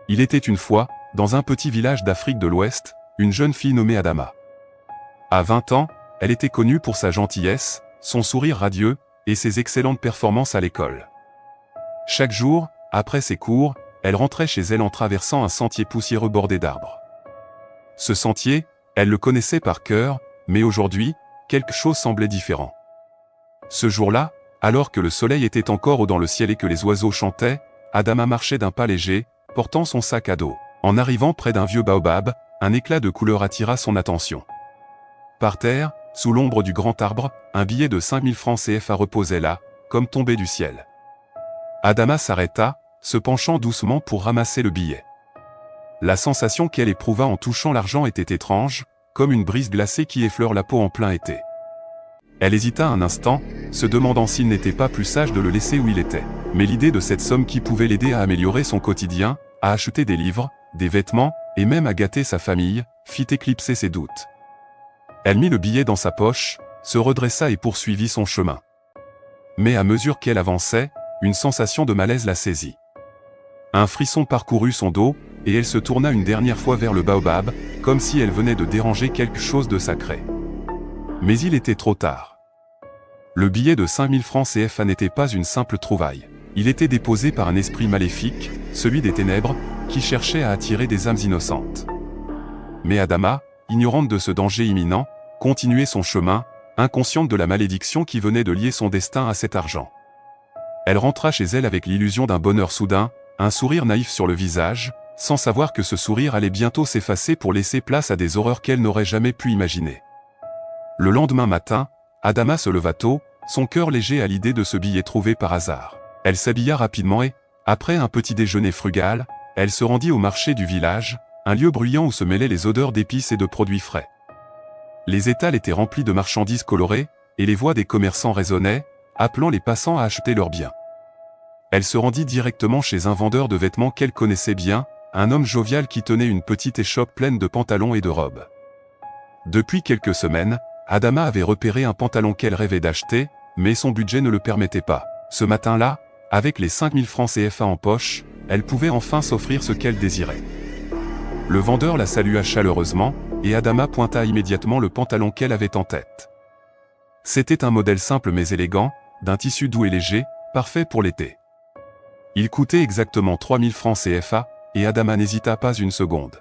Il était une fois, dans un petit village d'Afrique de l'Ouest, une jeune fille nommée Adama. À 20 ans, elle était connue pour sa gentillesse, son sourire radieux, et ses excellentes performances à l'école. Chaque jour, après ses cours, elle rentrait chez elle en traversant un sentier poussiéreux bordé d'arbres. Ce sentier, elle le connaissait par cœur, mais aujourd'hui, quelque chose semblait différent. Ce jour-là, alors que le soleil était encore haut dans le ciel et que les oiseaux chantaient, Adama marchait d'un pas léger, portant son sac à dos. En arrivant près d'un vieux baobab, un éclat de couleur attira son attention. Par terre, sous l'ombre du grand arbre, un billet de 5000 francs CFA reposait là, comme tombé du ciel. Adama s'arrêta, se penchant doucement pour ramasser le billet. La sensation qu'elle éprouva en touchant l'argent était étrange, comme une brise glacée qui effleure la peau en plein été. Elle hésita un instant, se demandant s'il n'était pas plus sage de le laisser où il était. Mais l'idée de cette somme qui pouvait l'aider à améliorer son quotidien, à acheter des livres, des vêtements, et même à gâter sa famille, fit éclipser ses doutes. Elle mit le billet dans sa poche, se redressa et poursuivit son chemin. Mais à mesure qu'elle avançait, une sensation de malaise la saisit. Un frisson parcourut son dos, et elle se tourna une dernière fois vers le baobab, comme si elle venait de déranger quelque chose de sacré. Mais il était trop tard. Le billet de 5000 francs CFA n'était pas une simple trouvaille. Il était déposé par un esprit maléfique, celui des ténèbres, qui cherchait à attirer des âmes innocentes. Mais Adama, ignorante de ce danger imminent, continuait son chemin, inconsciente de la malédiction qui venait de lier son destin à cet argent. Elle rentra chez elle avec l'illusion d'un bonheur soudain, un sourire naïf sur le visage, sans savoir que ce sourire allait bientôt s'effacer pour laisser place à des horreurs qu'elle n'aurait jamais pu imaginer. Le lendemain matin, Adama se leva tôt, son cœur léger à l'idée de ce billet trouvé par hasard. Elle s'habilla rapidement et, après un petit déjeuner frugal, elle se rendit au marché du village, un lieu bruyant où se mêlaient les odeurs d'épices et de produits frais. Les étals étaient remplis de marchandises colorées, et les voix des commerçants résonnaient, appelant les passants à acheter leurs biens. Elle se rendit directement chez un vendeur de vêtements qu'elle connaissait bien, un homme jovial qui tenait une petite échoppe pleine de pantalons et de robes. Depuis quelques semaines, Adama avait repéré un pantalon qu'elle rêvait d'acheter, mais son budget ne le permettait pas. Ce matin-là, avec les 5000 francs CFA en poche, elle pouvait enfin s'offrir ce qu'elle désirait. Le vendeur la salua chaleureusement, et Adama pointa immédiatement le pantalon qu'elle avait en tête. C'était un modèle simple mais élégant, d'un tissu doux et léger, parfait pour l'été. Il coûtait exactement 3000 francs CFA, et Adama n'hésita pas une seconde.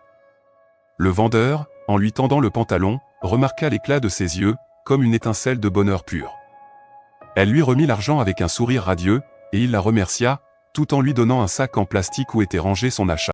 Le vendeur, en lui tendant le pantalon, remarqua l'éclat de ses yeux, comme une étincelle de bonheur pur. Elle lui remit l'argent avec un sourire radieux, et il la remercia, tout en lui donnant un sac en plastique où était rangé son achat.